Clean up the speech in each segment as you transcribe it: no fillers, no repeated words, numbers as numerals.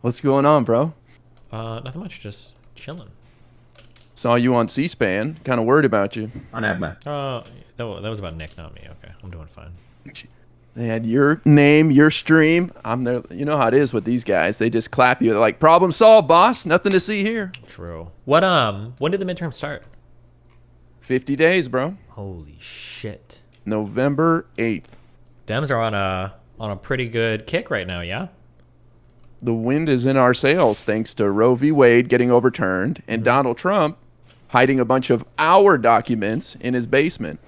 What's going on, bro? Nothing much, just chilling. Saw you on C-SPAN. Kind of worried about you. Unhappy. That was about Nick, not me. Okay, I'm doing fine. They had your name, your stream. I'm there. You know how it is with these guys. They just clap you. They're like, problem solved, boss. Nothing to see here. True. When did the midterm start? 50 days, bro. Holy shit. November 8th. Dems are on a pretty good kick right now, yeah? The wind is in our sails thanks to Roe v. Wade getting overturned and Donald Trump hiding a bunch of our documents in his basement.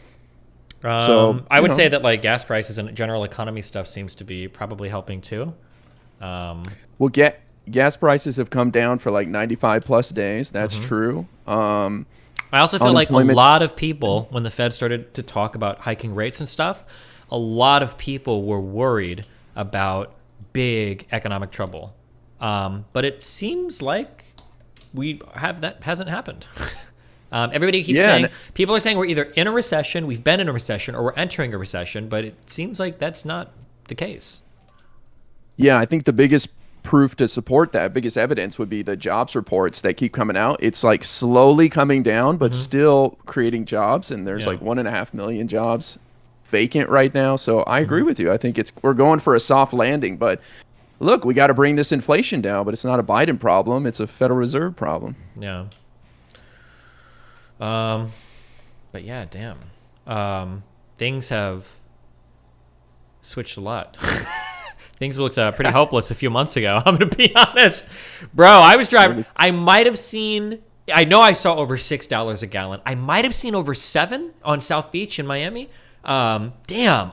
I would say that like gas prices and general economy stuff seems to be probably helping too. Well, gas prices have come down for like 95 plus days. That's true. I also feel like a lot of people, when the Fed started to talk about hiking rates and stuff, a lot of people were worried about big economic trouble. But it seems like that hasn't happened. Everybody keeps saying, people are saying we're either in a recession, we've been in a recession, or we're entering a recession, but it seems like that's not the case. Yeah, I think the biggest proof to support that, biggest evidence would be the jobs reports that keep coming out. It's like slowly coming down, but still creating jobs. And there's like 1.5 million jobs vacant right now. So I agree with you. I think we're going for a soft landing, but look, we got to bring this inflation down, but it's not a Biden problem. It's a Federal Reserve problem. Yeah. But yeah, damn. Things have switched a lot. Things looked pretty hopeless a few months ago. I'm going to be honest. Bro, I was driving. I might have seen, I know I saw over $6 a gallon. I might have seen over $7 on South Beach in Miami. Damn,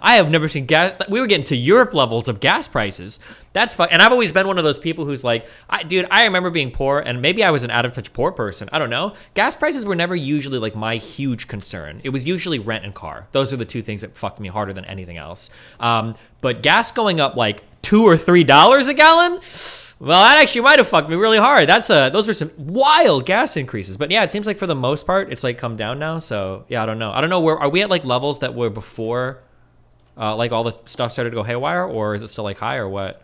I have never seen gas. We were getting to Europe levels of gas prices. That's fun. And I've always been one of those people who's like, dude, I remember being poor, and maybe I was an out of touch poor person. I don't know. Gas prices were never usually like my huge concern. It was usually rent and car. Those are the two things that fucked me harder than anything else. But gas going up like $2 or $3 a gallon. Well, that actually might have fucked me really hard. Those were some wild gas increases. But yeah, it seems like for the most part, it's like come down now. So yeah, I don't know. I don't know where are we at like levels that were before, like all the stuff started to go haywire, or is it still like high or what?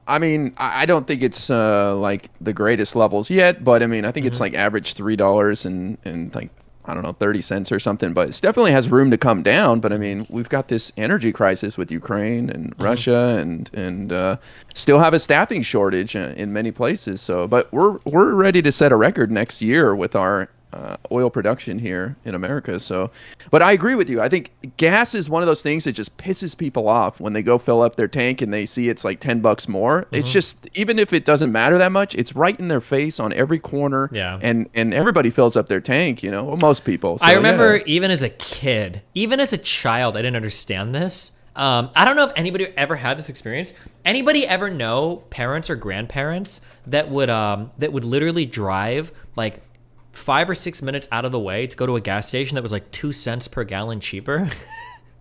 I mean, I don't think it's like the greatest levels yet, but I mean, I think it's like average $3 and like, I don't know, 30 cents or something, but it definitely has room to come down. But I mean, we've got this energy crisis with Ukraine and Russia and still have a staffing shortage in many places. So, but we're ready to set a record next year with our oil production here in America. So, but I agree with you. I think gas is one of those things that just pisses people off when they go fill up their tank and they see it's like $10 more. It's just, even if it doesn't matter that much, it's right in their face on every corner. Yeah. And everybody fills up their tank, you know, well, most people. So, I remember even as a kid, even as a child, I didn't understand this. I don't know if anybody ever had this experience. Anybody ever know parents or grandparents that would literally drive like 5 or 6 minutes out of the way to go to a gas station that was like 2 cents per gallon cheaper?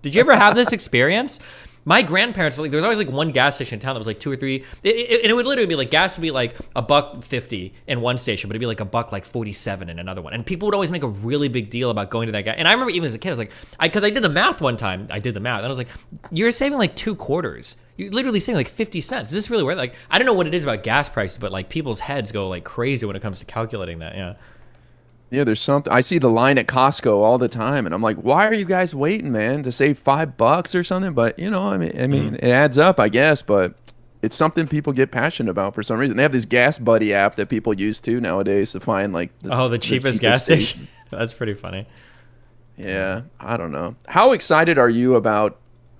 Did you ever have this experience? My grandparents, like, there was always like one gas station in town that was like 2 or 3, and it would literally be like gas would be like $1.50 in one station, but it'd be like $1.47 in another one. And people would always make a really big deal about going to that guy. And I remember even as a kid, I was like, because I did the math one time, and I was like, you're saving like 2 quarters. You're literally saving like 50 cents. Is this really worth it? Like, I don't know what it is about gas prices, but like people's heads go like crazy when it comes to calculating that. Yeah. Yeah, there's something. I see the line at Costco all the time, and I'm like, why are you guys waiting, man, to save $5 or something? But you know, I mean, it adds up, I guess. But it's something people get passionate about for some reason. They have this Gas Buddy app that people use too nowadays to find like the cheapest gas station. That's pretty funny. Yeah, I don't know. How excited are you about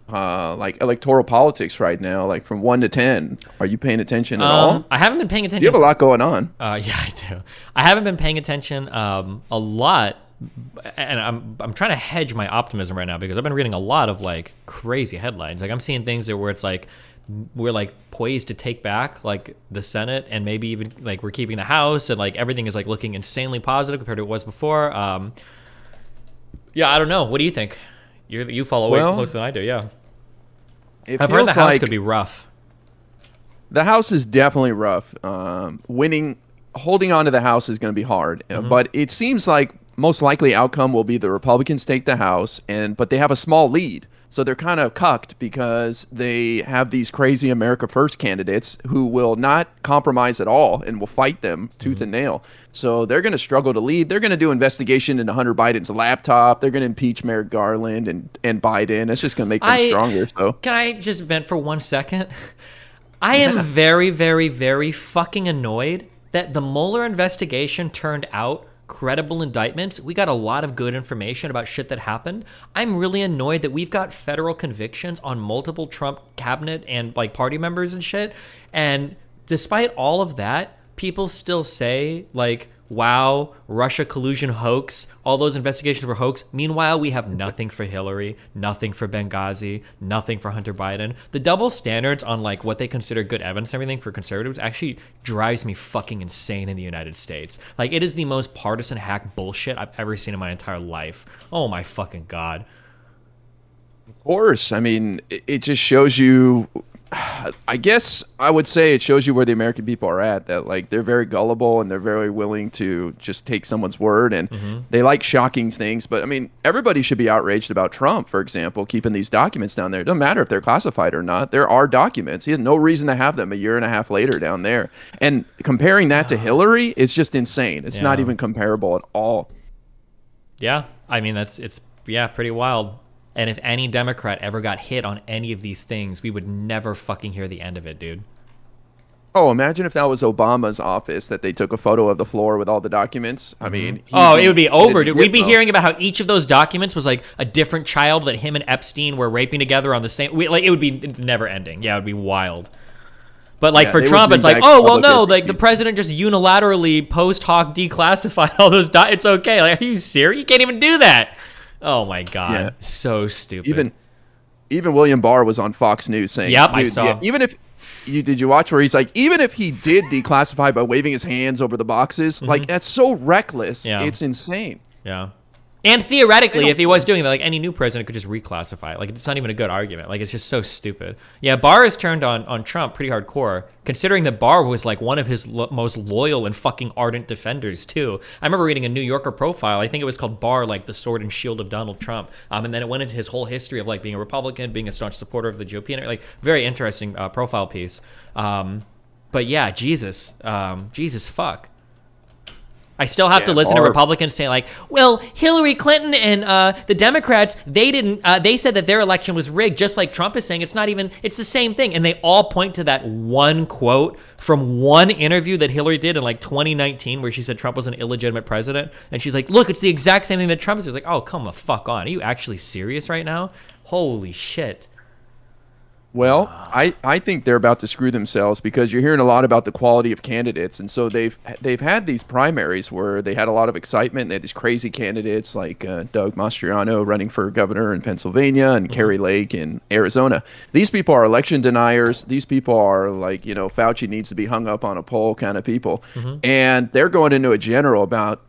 like electoral politics right now? Like from 1 to 10, are you paying attention at all? I haven't been paying attention. You have a lot going on. Yeah, I do. I haven't been paying attention a lot, and I'm trying to hedge my optimism right now because I've been reading a lot of like crazy headlines. Like I'm seeing things where it's like we're like poised to take back like the Senate, and maybe even like we're keeping the House, and like everything is like looking insanely positive compared to what it was before. Yeah, I don't know. What do you think? You follow way closer than I do, yeah. I've heard the House could be rough. The House is definitely rough. Holding on to the House is going to be hard. But it seems like most likely outcome will be the Republicans take the House, but they have a small lead. So they're kind of cucked because they have these crazy America First candidates who will not compromise at all and will fight them tooth and nail. So they're going to struggle to lead. They're going to do investigation into Hunter Biden's laptop. They're going to impeach Merrick Garland and Biden. It's just going to make them stronger. So can I just vent for 1 second? I am very, very, very fucking annoyed that the Mueller investigation turned out credible indictments. We got a lot of good information about shit that happened. I'm really annoyed that we've got federal convictions on multiple Trump cabinet and like party members and shit. And despite all of that, people still say like, wow, Russia collusion hoax, all those investigations were hoax. Meanwhile, we have nothing for Hillary, nothing for Benghazi, nothing for Hunter Biden. The double standards on like what they consider good evidence and everything for conservatives actually drives me fucking insane in the United States. Like, it is the most partisan hack bullshit I've ever seen in my entire life. Oh my fucking God. of course, I mean, it just shows you, I guess I would say it shows you where the American people are at, that like they're very gullible and they're very willing to just take someone's word, and they like shocking things. But I mean, everybody should be outraged about Trump, for example, keeping these documents down there. It doesn't matter if they're classified or not. There are documents. He has no reason to have them a year and a half later down there. And comparing that to Hillary is just insane. It's not even comparable at all. Yeah, I mean, it's pretty wild. And if any Democrat ever got hit on any of these things, we would never fucking hear the end of it, dude. Oh, imagine if that was Obama's office, that they took a photo of the floor with all the documents. I mean, it would be over, dude. We'd be hearing about how each of those documents was like a different child that him and Epstein were raping together on the same. Like, it would be never ending. Yeah, it would be wild. But like for Trump, it's like, oh well, no, like the president just unilaterally post hoc declassified all those. It's okay. Like, are you serious? You can't even do that. Oh my God, yeah. So stupid. Even William Barr was on Fox News saying, "Yep, I saw." Yeah, even if did you watch where he's like, even if he did declassify by waving his hands over the boxes, like that's so reckless. Yeah. It's insane. Yeah. And theoretically, if he was doing that, like any new president could just reclassify it. Like, it's not even a good argument. Like, it's just so stupid. Yeah, Barr has turned on Trump pretty hardcore, considering that Barr was like one of his most loyal and fucking ardent defenders too. I remember reading a New Yorker profile. I think it was called Barr, like the sword and shield of Donald Trump. And then it went into his whole history of like being a Republican, being a staunch supporter of the GOP, and like very interesting profile piece. But yeah, Jesus fuck. I still have to listen to Republicans say like, well, Hillary Clinton and the Democrats, they said that their election was rigged, just like Trump is saying. It's the same thing. And they all point to that one quote from one interview that Hillary did in like 2019 where she said Trump was an illegitimate president. And she's like, look, it's the exact same thing that Trump is. Like, oh, come the fuck on. Are you actually serious right now? Holy shit. Well, I think they're about to screw themselves, because you're hearing a lot about the quality of candidates, and so they've had these primaries where they had a lot of excitement. They had these crazy candidates like Doug Mastriano running for governor in Pennsylvania and Kerry Lake in Arizona. These people are election deniers. These people are like, Fauci needs to be hung up on a pole kind of people, and they're going into a general about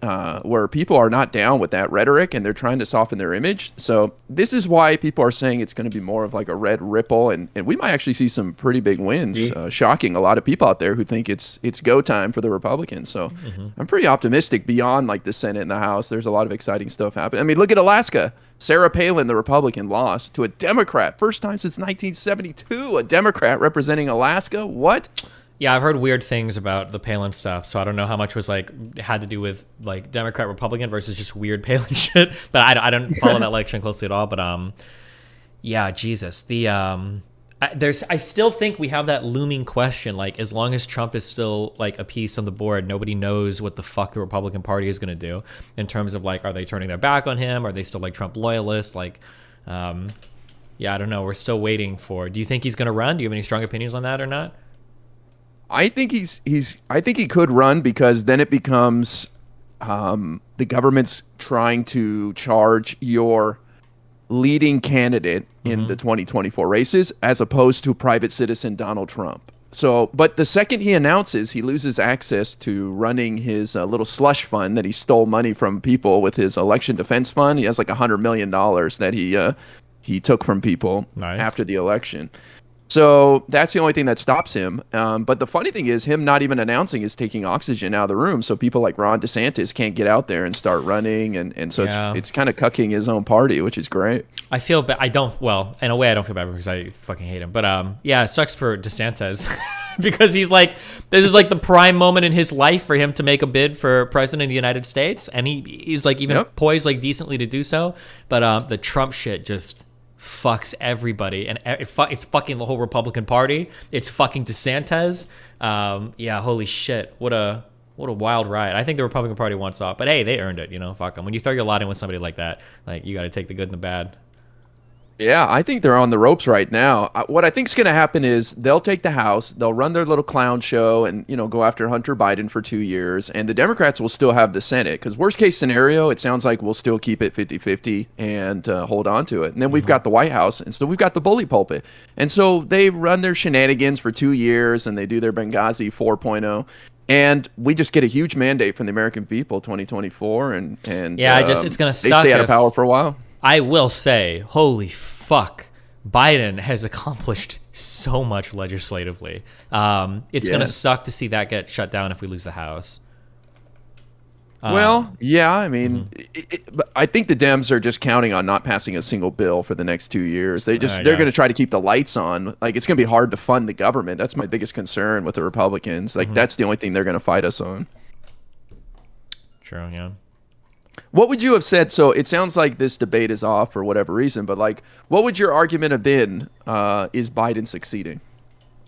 where people are not down with that rhetoric, and they're trying to soften their image. So this is why people are saying it's going to be more of like a red ripple, and we might actually see some pretty big wins, shocking a lot of people out there who think it's go time for the Republicans. So I'm pretty optimistic beyond like the Senate and the House. There's a lot of exciting stuff happening. I mean, look at Alaska. Sarah Palin, the Republican, lost to a Democrat. First time since 1972, a Democrat representing Alaska. What? Yeah, I've heard weird things about the Palin stuff, so I don't know how much was like had to do with like Democrat, Republican versus just weird Palin shit. But I don't follow that election closely at all. But yeah, Jesus, I still think we have that looming question, like, as long as Trump is still like a piece on the board, nobody knows what the fuck the Republican Party is going to do in terms of like, are they turning their back on him? Are they still like Trump loyalists? Like, yeah, I don't know. We're still waiting for. Do you think he's going to run? Do you have any strong opinions on that or not? I think I think he could run, because then it becomes the government's trying to charge your leading candidate in the 2024 races as opposed to private citizen Donald Trump. So, but the second he announces he loses access to running his little slush fund that he stole money from people with his election defense fund, he has like $100 million that he took from people after the election. So that's the only thing that stops him. But the funny thing is, him not even announcing is taking oxygen out of the room. So people like Ron DeSantis can't get out there and start running, and so Yeah. it's kind of cucking his own party, which is great. I feel bad. I don't. Well, in a way, I don't feel bad because I fucking hate him. But yeah, it sucks for DeSantis because he's like, this is like the prime moment in his life for him to make a bid for president of the United States, and he's like even poised like decently to do so. But the Trump shit just fucks everybody, and it's fucking the whole Republican Party. It's fucking DeSantis. Yeah, holy shit, what a wild ride. I think the Republican Party wants off, but hey, they earned it. Fuck them. When you throw your lot in with somebody like that, like you got to take the good and the bad. Yeah, I think they're on the ropes right now. What I think is going to happen is they'll take the House, they'll run their little clown show and, go after Hunter Biden for 2 years, and the Democrats will still have the Senate. Because worst case scenario, it sounds like we'll still keep it 50-50 and hold on to it. And then we've got the White House, and so we've got the bully pulpit. And so they run their shenanigans for 2 years, and they do their Benghazi 4.0. And we just get a huge mandate from the American people 2024, and yeah, it's going to they suck stay out of power for a while. I will say, holy fuck, Biden has accomplished so much legislatively. It's going to suck to see that get shut down if we lose the House. Well, yeah, I mean, but I think the Dems are just counting on not passing a single bill for the next 2 years. They're going to try to keep the lights on. Like, it's going to be hard to fund the government. That's my biggest concern with the Republicans. Like, that's the only thing they're going to fight us on. True, yeah. What would you have said? So it sounds like this debate is off for whatever reason, but like, what would your argument have been? Is Biden succeeding?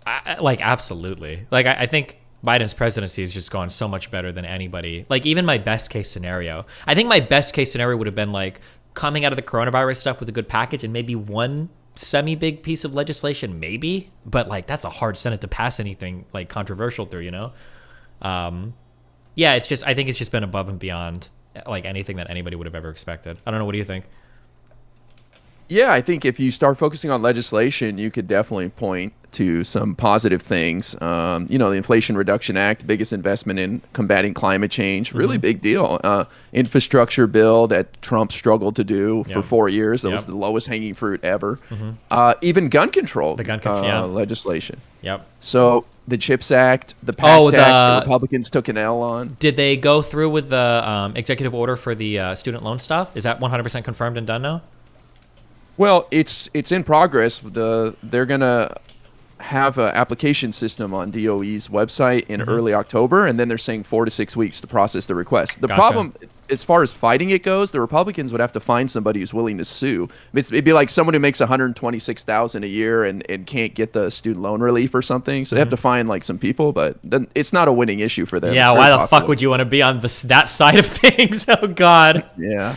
Absolutely. Like, I think Biden's presidency has just gone so much better than anybody. Like, even my best case scenario. I think my best case scenario would have been like coming out of the coronavirus stuff with a good package and maybe one semi-big piece of legislation, maybe. But like, that's a hard Senate to pass anything like controversial through, Yeah, it's just, I think it's just been above and beyond like anything that anybody would have ever expected. I don't know. What do you think? Yeah, I think if you start focusing on legislation, you could definitely point to some positive things. The Inflation Reduction Act, biggest investment in combating climate change, really big deal. Infrastructure bill that Trump struggled to do for 4 years. That was the lowest hanging fruit ever. Even gun control, legislation. Yep. So the CHIPS Act, the PACT Act, the Republicans took an L on. Did they go through with the executive order for the student loan stuff? Is that 100% confirmed and done now? Well, it's in progress. They're gonna have an application system on DOE's website in early October, and then they're saying 4 to 6 weeks to process the request. The problem, as far as fighting it goes, the Republicans would have to find somebody who's willing to sue. It'd be like someone who makes $126,000 a year and can't get the student loan relief or something. So they have to find like some people, but it's not a winning issue for them. Yeah, why the fuck would you want to be on that side of things? Oh God. Yeah,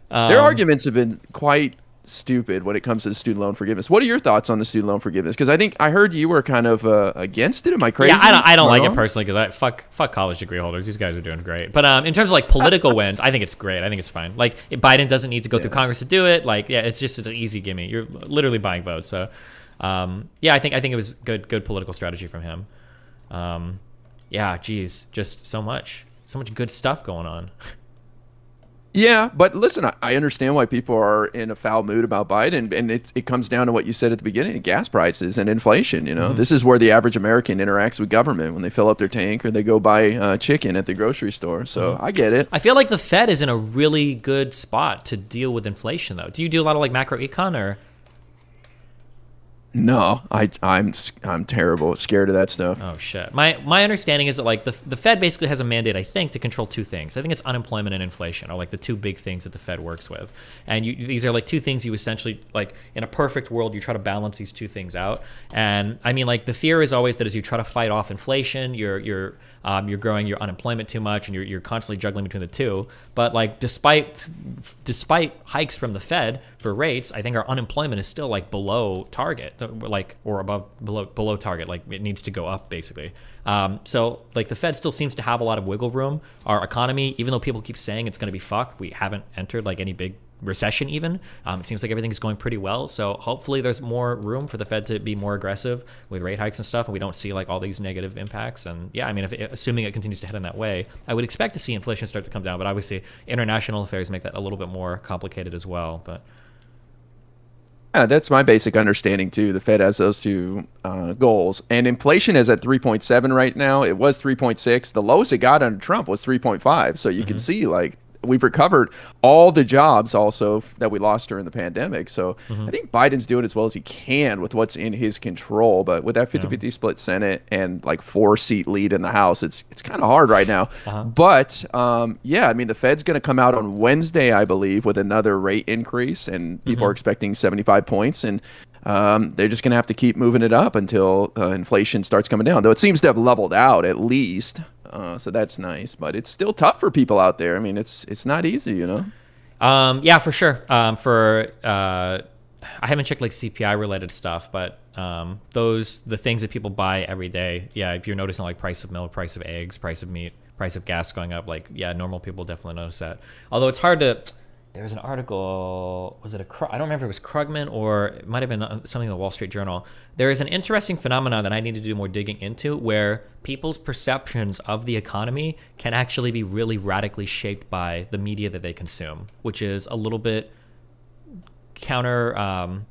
their arguments have been quite stupid when it comes to student loan forgiveness. What are your thoughts on the student loan forgiveness? Because I heard you were kind of against it. Am I crazy? Yeah, I don't like it personally because fuck college degree holders. These guys are doing great. But in terms of like political wins, I think it's great. I think it's fine. Like Biden doesn't need to go through Congress to do it. Like it's just an easy gimme. You're literally buying votes. So I think it was good political strategy from him. Geez, just so much good stuff going on. Yeah, but listen, I understand why people are in a foul mood about Biden, and it comes down to what you said at the beginning: gas prices and inflation. This is where the average American interacts with government when they fill up their tank or they go buy chicken at the grocery store. So I get it. I feel like the Fed is in a really good spot to deal with inflation, though. Do you do a lot of like macro econ or? No, I'm terrible, scared of that stuff. Oh shit. My understanding is that like the Fed basically has a mandate, I think, to control two things. I think it's unemployment and inflation are like the two big things that the Fed works with. And these are like two things you essentially, like in a perfect world, you try to balance these two things out. And I mean, like the fear is always that as you try to fight off inflation, you're growing your unemployment too much, and you're constantly juggling between the two. But like despite hikes from the Fed for rates, I think our unemployment is still like below target, like or below target. Like it needs to go up basically. So like the Fed still seems to have a lot of wiggle room. Our economy, even though people keep saying it's going to be fucked, we haven't entered like any big recession even. It seems like everything's going pretty well. So hopefully there's more room for the Fed to be more aggressive with rate hikes and stuff, and we don't see like all these negative impacts. And yeah, I mean, assuming it continues to head in that way, I would expect to see inflation start to come down. But obviously international affairs make that a little bit more complicated as well. But Yeah, that's my basic understanding too. The Fed has those two goals, and inflation is at 3.7 right now. It was 3.6. The lowest it got under Trump was 3.5. So you can see like we've recovered all the jobs also that we lost during the pandemic. So I think Biden's doing as well as he can with what's in his control. But with that 50-50 split Senate and like 4-seat lead in the House, it's kind of hard right now. But yeah, I mean, the Fed's going to come out on Wednesday, I believe, with another rate increase, and people are expecting 75 points. And they're just going to have to keep moving it up until inflation starts coming down, though it seems to have leveled out at least. So that's nice, but it's still tough for people out there. I mean, it's not easy, you know? Yeah, for sure. I haven't checked like CPI related stuff, but the things that people buy every day. Yeah, if you're noticing like price of milk, price of eggs, price of meat, price of gas going up, like, yeah, normal people definitely notice that. Although it's hard to. There was an article, I don't remember if it was Krugman or it might have been something in the Wall Street Journal. There is an interesting phenomenon that I need to do more digging into where people's perceptions of the economy can actually be really radically shaped by the media that they consume, which is a little bit counter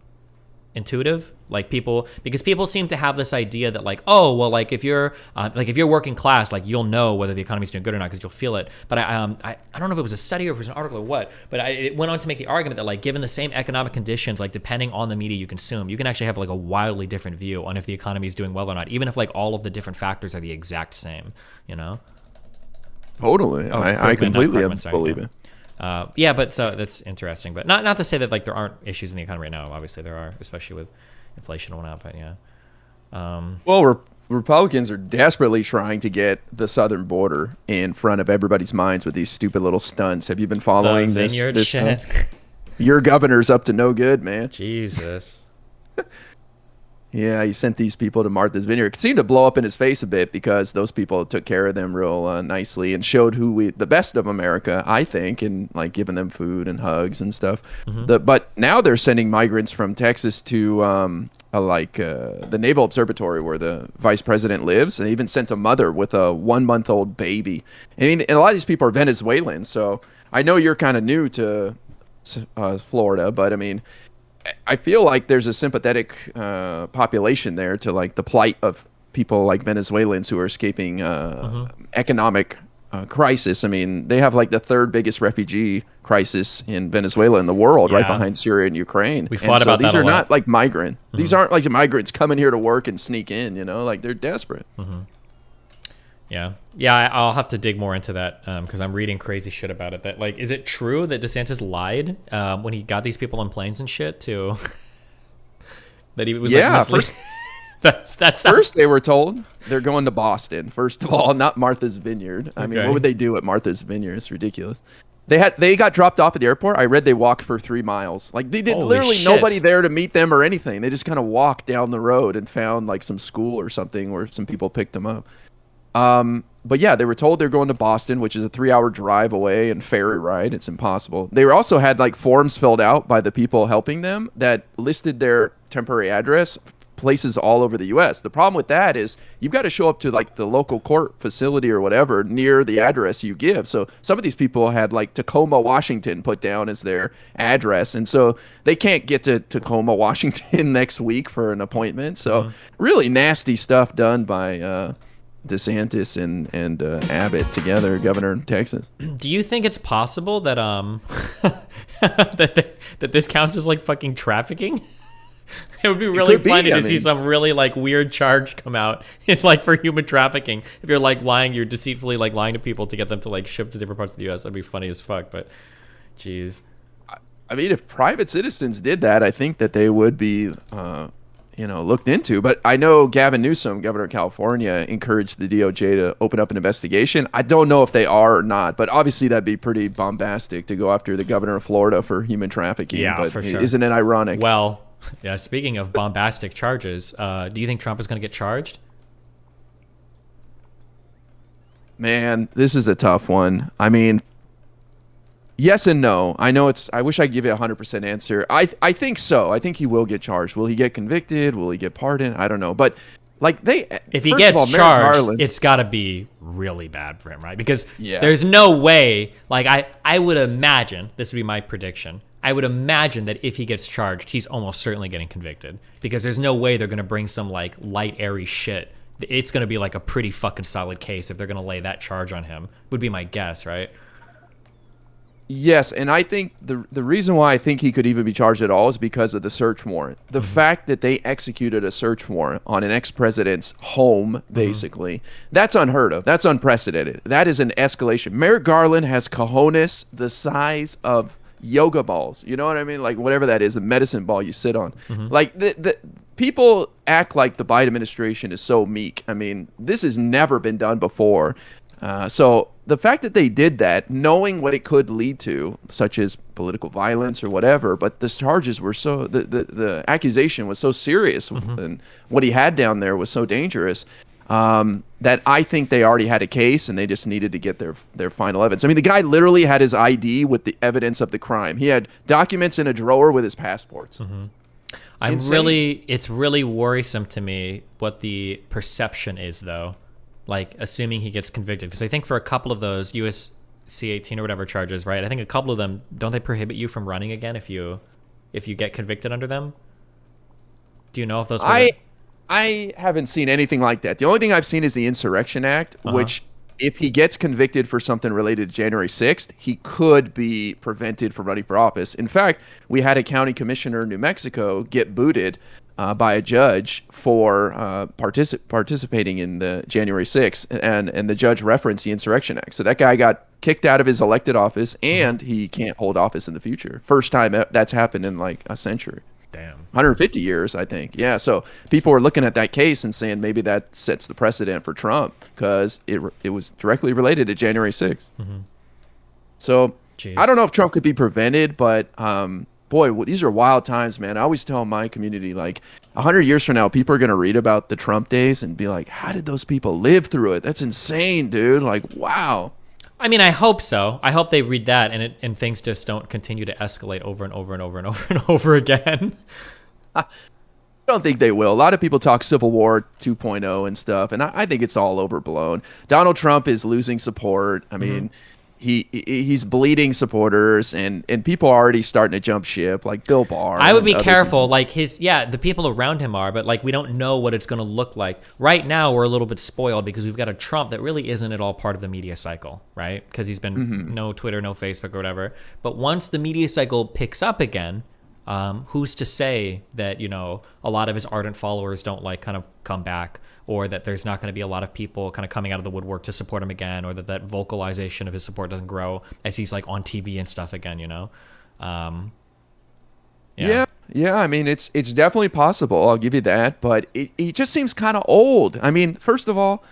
intuitive. Like because people seem to have this idea that like, oh, well, like if you're working class, like you'll know whether the economy's doing good or not because you'll feel it. But I don't know if it was a study or if it was an article or what, but it went on to make the argument that like given the same economic conditions, like depending on the media you consume, you can actually have like a wildly different view on if the economy is doing well or not, even if like all of the different factors are the exact same, you know? Totally. I completely believe it. Yeah, but so that's interesting. But not to say that like there aren't issues in the economy right now. Obviously there are, especially with inflation and whatnot. But yeah. Well, Republicans are desperately trying to get the southern border in front of everybody's minds with these stupid little stunts. Have you been following the vineyard this shit? Your governor's up to no good, man. Jesus. Yeah, he sent these people to Martha's Vineyard. It seemed to blow up in his face a bit because those people took care of them real nicely and showed the best of America, I think, and like giving them food and hugs and stuff. But now they're sending migrants from Texas to the Naval Observatory where the vice president lives. And they even sent a mother with a 1-month-old baby. I mean, and a lot of these people are Venezuelans. So I know you're kind of new to Florida, but I mean, I feel like there's a sympathetic population there to like the plight of people like Venezuelans who are escaping economic crisis. I mean, they have like the third biggest refugee crisis in Venezuela in the world, right behind Syria and Ukraine. We fought about that a lot. These are not like migrant. These aren't like the migrants coming here to work and sneak in, you know, like they're desperate. Yeah, I'll have to dig more into that because I'm reading crazy shit about it. That like, is it true that DeSantis lied when he got these people on planes and shit to that he was first first they were told they're going to Boston. First of all, not Martha's Vineyard. I mean, what would they do at Martha's Vineyard? It's ridiculous. They got dropped off at the airport. I read they walked for 3 miles. Like they did literally nobody there to meet them or anything. They just kind of walked down the road and found like some school or something where some people picked them up. But yeah, they were told they're going to Boston, which is a 3-hour drive away and ferry ride. It's impossible. They also had like forms filled out by the people helping them that listed their temporary address, places all over the U.S. The problem with that is you've got to show up to like the local court facility or whatever near the address you give. So some of these people had like Tacoma, Washington put down as their address. And so they can't get to Tacoma, Washington next week for an appointment. So really nasty stuff done by DeSantis and Abbott together, governor of Texas. Do you think it's possible that that this counts as like fucking trafficking? It would be really funny to see some really like weird charge come out in like for human trafficking. If you're like you're deceitfully like lying to people to get them to like ship to different parts of the U.S. That'd be funny as fuck. But, geez. I mean, if private citizens did that, I think that they would be looked into. But I know Gavin Newsom, governor of California, encouraged the DOJ to open up an investigation. I don't know if they are or not, but obviously that'd be pretty bombastic to go after the governor of Florida for human trafficking. Yeah, but for sure. Isn't it ironic? Well, yeah, speaking of bombastic charges, do you think Trump is going to get charged? Man, this is a tough one. I mean, yes and no. I know I wish I could give you a 100% answer. I think so. I think he will get charged. Will he get convicted? Will he get pardoned? I don't know. But like if he gets charged, it's got to be really bad for him, right? Because there's no way. Like I would imagine this would be my prediction. I would imagine that if he gets charged, he's almost certainly getting convicted, because there's no way they're going to bring some like light, airy shit. It's going to be like a pretty fucking solid case if they're going to lay that charge on him, would be my guess, right? Yes, and I think the reason why I think he could even be charged at all is because of the search warrant. The fact that they executed a search warrant on an ex-president's home, basically, that's unheard of. That's unprecedented. That is an escalation. Merrick Garland has cojones the size of yoga balls. You know what I mean? Like whatever that is, the medicine ball you sit on. Like the people act like the Biden administration is so meek. I mean, this has never been done before. So the fact that they did that, knowing what it could lead to, such as political violence or whatever, but the charges were so, the accusation was so serious, and what he had down there was so dangerous, that I think they already had a case and they just needed to get their final evidence. I mean, the guy literally had his ID with the evidence of the crime. He had documents in a drawer with his passports. It's really worrisome to me what the perception is, though. Like, assuming he gets convicted, because I think for a couple of those USC 18 or whatever charges, right? I think a couple of them, don't they prohibit you from running again if you get convicted under them? Do you know if those? I haven't seen anything like that. The only thing I've seen is the Insurrection Act, which, if he gets convicted for something related to January 6th, he could be prevented from running for office. In fact, we had a county commissioner in New Mexico get booted by a judge for participating in the January 6th, and the judge referenced the Insurrection Act. So that guy got kicked out of his elected office, and he can't hold office in the future. First time that's happened in like a century. Damn. 150 years, I think. Yeah, so people were looking at that case and saying maybe that sets the precedent for Trump, because it was directly related to January 6th. So Jeez. I don't know if Trump could be prevented, but boy, these are wild times, man. I always tell my community, like, 100 years from now, people are going to read about the Trump days and be like, how did those people live through it? That's insane, dude. Like, wow. I mean, I hope so. I hope they read that and things just don't continue to escalate over and over and over and over and over again. I don't think they will. A lot of people talk Civil War 2.0 and stuff, and I think it's all overblown. Donald Trump is losing support. I mean, he's bleeding supporters, and people are already starting to jump ship, like Bill Barr. I would be careful. Like the people around him are, but like we don't know what it's going to look like. Right now, we're a little bit spoiled because we've got a Trump that really isn't at all part of the media cycle, right? Because he's been no Twitter, no Facebook or whatever. But once the media cycle picks up again, who's to say that, you know, a lot of his ardent followers don't like kind of come back, or that there's not going to be a lot of people kind of coming out of the woodwork to support him again, or that vocalization of his support doesn't grow as he's like on TV and stuff again, you know? Yeah. I mean, it's definitely possible. I'll give you that, but he just seems kind of old. I mean, first of all,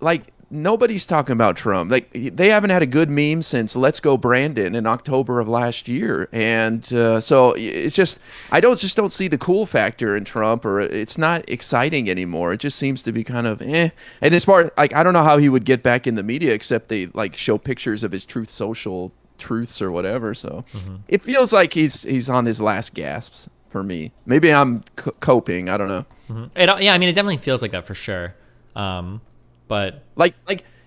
like, nobody's talking about Trump. Like, they haven't had a good meme since "Let's Go Brandon" in October of last year, and so it's just I don't see the cool factor in Trump, or it's not exciting anymore. It just seems to be kind of eh. And as far like, I don't know how he would get back in the media except they like show pictures of his Truth Social truths or whatever. So it feels like he's on his last gasps for me. Maybe I'm coping. I don't know. Yeah, I mean, it definitely feels like that for sure. But like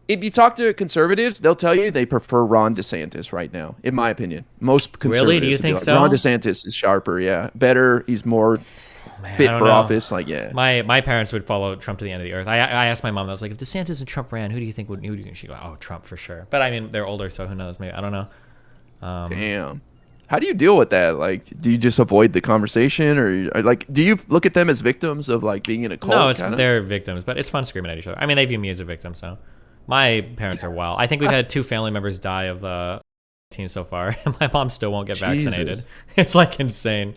if you talk to conservatives, they'll tell you they prefer Ron DeSantis right now, in my opinion. Most conservatives. Really? Do you think so? Ron DeSantis is sharper, yeah. Better, he's more fit for office, like, yeah. My parents would follow Trump to the end of the earth. I asked my mom, I was like, if DeSantis and Trump ran, who do you think she'd go, oh, Trump for sure. But I mean, they're older, so who knows? Maybe, I don't know. Damn. How do you deal with that? Like, do you just avoid the conversation, or like, do you look at them as victims of like being in a cult? No, they're victims, but it's fun screaming at each other. I mean, they view me as a victim, so my parents are well. I think we've had 2 family members die of 19 so far, and my mom still won't get vaccinated. It's like insane.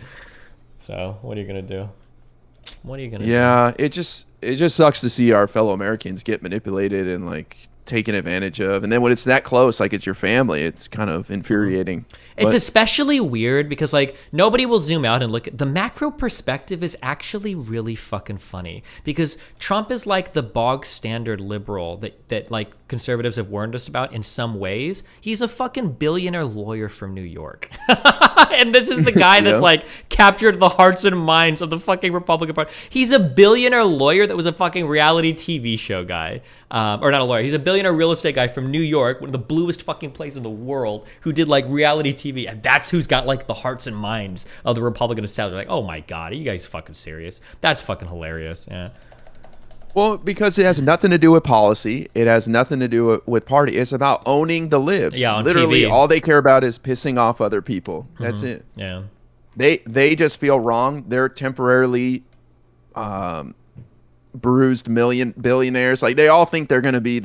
So what are you gonna do? Yeah, it just sucks to see our fellow Americans get manipulated and like taken advantage of, and then when it's that close, like it's your family, it's kind of infuriating. It's especially weird because like nobody will zoom out and look at the macro perspective. Is actually really fucking funny because Trump is like the bog standard liberal that like conservatives have warned us about in some ways. He's a fucking billionaire lawyer from New York. And this is the guy that's like captured the hearts and minds of the fucking Republican Party. He's a billionaire lawyer that was a fucking reality TV show guy. Or not a lawyer. He's a billionaire billionaire real estate guy from New York, one of the bluest fucking places in the world, who did like reality TV, and that's who's got like the hearts and minds of the Republican establishment. Like, oh my god, are you guys fucking serious? That's fucking hilarious. Yeah. Well, because it has nothing to do with policy. It has nothing to do with party. It's about owning the libs. Yeah, on literally, TV. all they care about is pissing off other people. That's it. Yeah. They just feel wrong. They're temporarily bruised billionaires. Like they all think they're going to be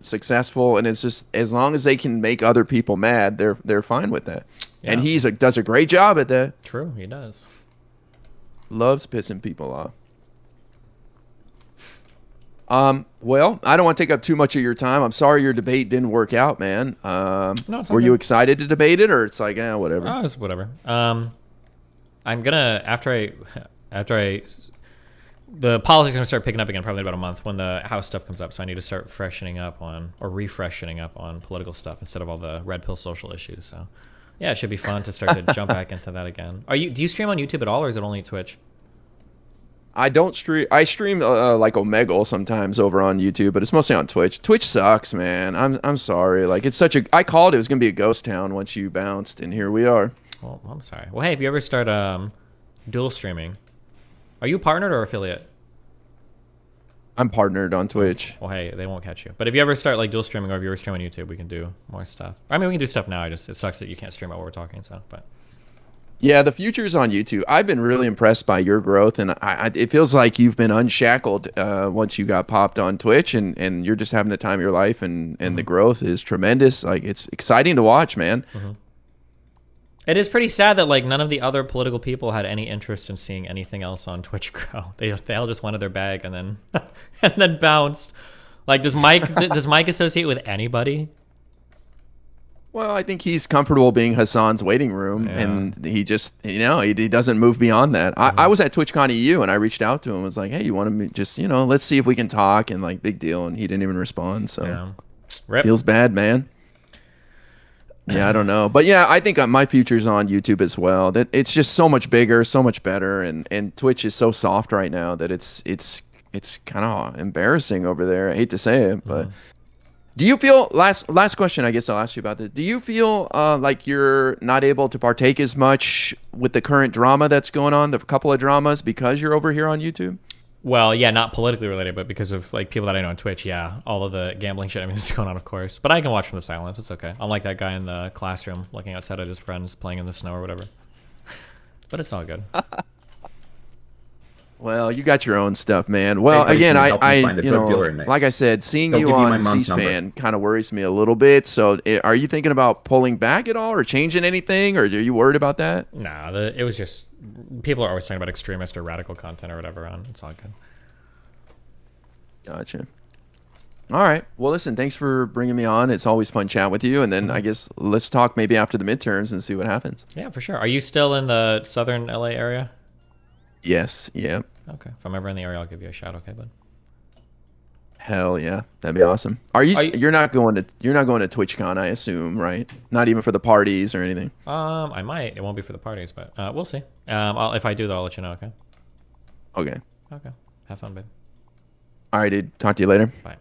successful, and it's just as long as they can make other people mad, they're fine with that. Yeah. And does a great job at that. True, he does. Loves pissing people off. Well, I don't want to take up too much of your time. I'm sorry your debate didn't work out, man. No, it's were okay. you excited to debate it, or it's like, whatever? Oh, it's whatever. I'm gonna after the politics are gonna start picking up again probably in about a month when the House stuff comes up. So I need to start refreshing up on political stuff instead of all the red pill social issues. So yeah, it should be fun to start to jump back into that again. Do you stream on YouTube at all, or is it only Twitch? I don't stream. I stream like Omegle sometimes over on YouTube, but it's mostly on Twitch. Twitch sucks, man. I'm sorry. Like it's such a. I called it was gonna be a ghost town once you bounced, and here we are. Well, I'm sorry. Well, hey, if you ever start dual streaming, are you partnered or affiliate? I'm partnered on Twitch. Well, hey, they won't catch you. But if you ever start like dual streaming, or if you ever stream on YouTube, we can do more stuff. I mean, we can do stuff now. It sucks that you can't stream while we're talking. So, but. Yeah, the future's on YouTube. I've been really impressed by your growth, and it feels like you've been unshackled once you got popped on Twitch, and you're just having the time of your life, and the growth is tremendous. Like it's exciting to watch, man. It is pretty sad that like none of the other political people had any interest in seeing anything else on Twitch grow. They all just wanted their bag and then and then bounced. Like, does Mike associate with anybody? Well, I think he's comfortable being Hassan's waiting room, and he just, he doesn't move beyond that. I was at TwitchCon EU, and I reached out to him. I was like, hey, you want to just, let's see if we can talk, and like, big deal. And he didn't even respond, so feels bad, man. Yeah, I don't know. But yeah, I think my future's on YouTube as well. That it's just so much bigger, so much better, and Twitch is so soft right now that it's kind of embarrassing over there. I hate to say it, but... Do you feel, last question, I guess I'll ask you about this. Do you feel like you're not able to partake as much with the current drama that's going on, the couple of dramas, because you're over here on YouTube? Well, yeah, not politically related, but because of like people that I know on Twitch, yeah, all of the gambling shit, I mean, it's going on, of course. But I can watch from the silence, it's okay. I'm like that guy in the classroom looking outside at his friends playing in the snow or whatever. But it's all good. Well, you got your own stuff, man. Well, Hey, again, find a drug dealer in there. like I said, seeing They'll you give you on my mom's C-SPAN kind of worries me a little bit. So, are you thinking about pulling back at all, or changing anything, or are you worried about that? Nah, it was just people are always talking about extremist or radical content or whatever. It's all good. Gotcha. All right. Well, listen, thanks for bringing me on. It's always fun chatting with you. And then I guess let's talk maybe after the midterms and see what happens. Yeah, for sure. Are you still in the southern LA area? Yes. Yeah. Okay. If I'm ever in the area, I'll give you a shout. Okay, bud. Hell yeah, that'd be awesome. You're not going to TwitchCon, I assume, right? Not even for the parties or anything. I might. It won't be for the parties, but we'll see. If I do, though, I'll let you know. Okay. Okay. Okay. Have fun, babe. All right, dude. Talk to you later. Bye.